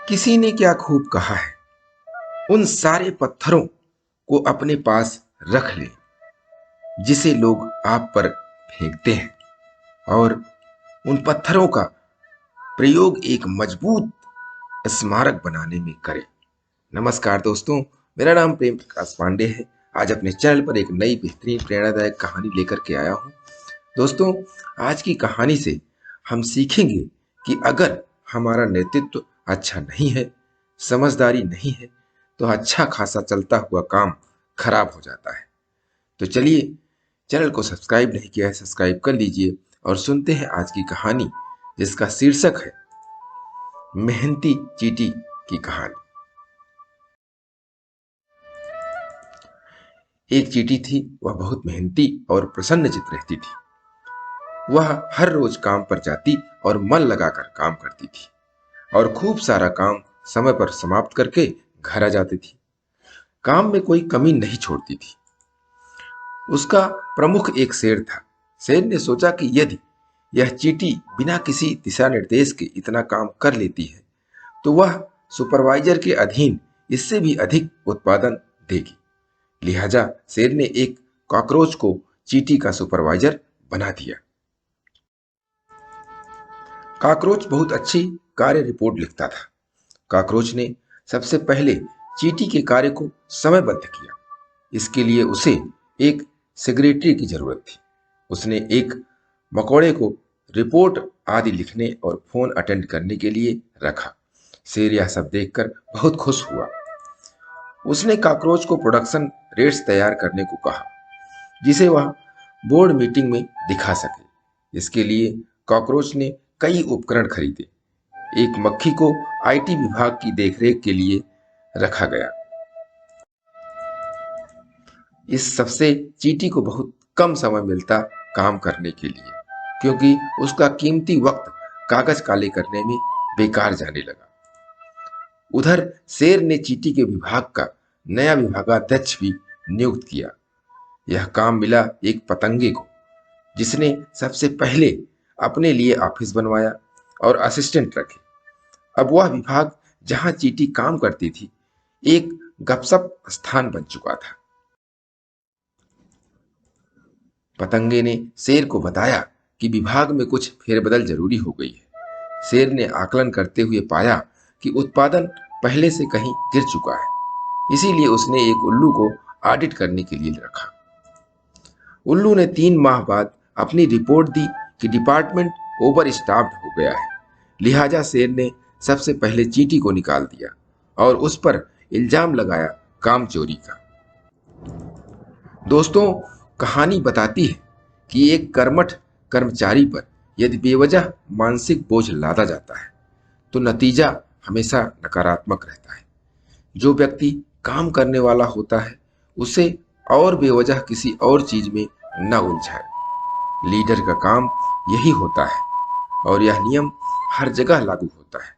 किसी ने क्या खूब कहा है, उन सारे पत्थरों को अपने पास रख ले जिसे लोग आप पर फेंकते हैं, और उन पत्थरों का प्रयोग एक मजबूत स्मारक बनाने में करें। नमस्कार दोस्तों, मेरा नाम प्रेम प्रकाश पांडे है। आज अपने चैनल पर एक नई बेहतरीन प्रेरणादायक कहानी लेकर के आया हूं। दोस्तों, आज की कहानी से हम सीखेंगे कि अगर हमारा नेतृत्व अच्छा नहीं है, समझदारी नहीं है, तो अच्छा खासा चलता हुआ काम खराब हो जाता है। तो चलिए, चैनल को सब्सक्राइब नहीं किया है, सब्सक्राइब कर लीजिए और सुनते हैं आज की कहानी, जिसका शीर्षक है मेहनती चींटी की कहानी। एक चींटी थी, वह बहुत मेहनती और प्रसन्नचित्त रहती थी। वह हर रोज काम पर जाती और मन लगाकर काम करती थी और खूब सारा काम समय पर समाप्त करके घर आ जाती थी। काम में कोई कमी नहीं छोड़ती थी। उसका प्रमुख एक शेर था। शेर ने सोचा कि यदि यह चींटी बिना किसी दिशा निर्देश के इतना काम कर लेती है, तो वह सुपरवाइजर के अधीन इससे भी अधिक उत्पादन देगी। लिहाजा शेर ने एक कॉकरोच को चींटी का सुपरवाइजर बना दिया। कॉकरोच बहुत अच्छी कार्य रिपोर्ट लिखता था। कॉकरोच ने सबसे पहले चींटी के कार्य को समयबद्ध किया। इसके लिए उसे एक सेक्रेटरी की जरूरत थी। उसने एक मकोड़े को रिपोर्ट आदि लिखने और फोन अटेंड करने के लिए रखा। शेर यह सब देखकर बहुत खुश हुआ। उसने कॉकरोच को प्रोडक्शन रेट्स तैयार करने को कहा, जिसे वह बोर्ड मीटिंग में दिखा सके। इसके लिए कॉकरोच ने कई उपकरण खरीदे। एक मक्खी को आईटी विभाग की देखरेख के लिए रखा गया। इस सबसे चींटी को बहुत कम समय मिलता काम करने के लिए, क्योंकि उसका कीमती वक्त कागज काले करने में बेकार जाने लगा। उधर शेर ने चींटी के विभाग का नया विभागाध्यक्ष भी नियुक्त किया। यह काम मिला एक पतंगे को, जिसने सबसे पहले अपने लिए ऑफिस बनवाया और असिस्टेंट रखे। अब वह विभाग जहां चींटी काम करती थी, एक गपसप स्थान बन चुका था। पतंगे ने शेर को बताया कि विभाग में कुछ फेरबदल जरूरी हो गई है। शेर ने आकलन करते हुए पाया कि उत्पादन पहले से कहीं गिर चुका है। इसीलिए उसने एक उल्लू को ऑडिट करने के लिए रखा। उल्लू ने 3 माह बाद अपनी रिपोर्ट दी कि डिपार्टमेंट ओवर स्टाफ्ड हो गया है। लिहाजा शेर ने सबसे पहले चींटी को निकाल दिया और उस पर इल्जाम लगाया काम चोरी का। दोस्तों, कहानी बताती है कि एक कर्मठ कर्मचारी पर यदि बेवजह मानसिक बोझ लादा जाता है, तो नतीजा हमेशा नकारात्मक रहता है। जो व्यक्ति काम करने वाला होता है, उसे और बेवजह किसी और चीज में न उलझाए। लीडर का काम यही होता है और यह नियम हर जगह लागू होता है।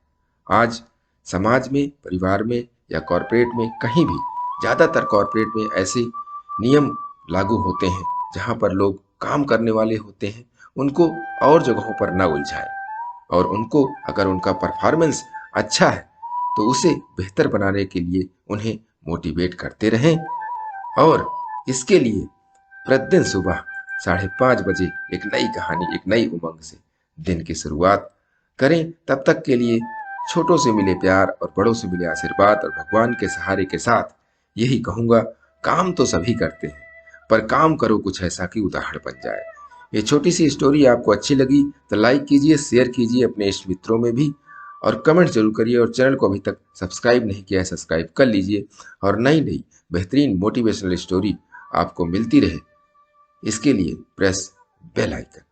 आज समाज में, परिवार में या कॉरपोरेट में, कहीं भी, ज्यादातर कॉरपोरेट में ऐसे नियम लागू होते हैं जहां पर लोग काम करने वाले होते हैं, उनको और जगहों पर न उलझाए और उनको अगर उनका परफॉर्मेंस अच्छा है तो उसे बेहतर बनाने के लिए उन्हें मोटिवेट करते रहें। और इसके लिए प्रतिदिन सुबह 5:30 बजे एक नई कहानी, एक नई उमंग से दिन की शुरुआत करें। तब तक के लिए छोटों से मिले प्यार और बड़ों से मिले आशीर्वाद और भगवान के सहारे के साथ यही कहूंगा, काम तो सभी करते हैं, पर काम करो कुछ ऐसा कि उदाहरण बन जाए। ये छोटी सी स्टोरी आपको अच्छी लगी तो लाइक कीजिए, शेयर कीजिए अपने इष्ट मित्रों में भी, और कमेंट जरूर करिए। और चैनल को अभी तक सब्सक्राइब नहीं किया है, सब्सक्राइब कर लीजिए और नई नई बेहतरीन मोटिवेशनल स्टोरी आपको मिलती रहे, इसके लिए प्रेस बेल आइकन।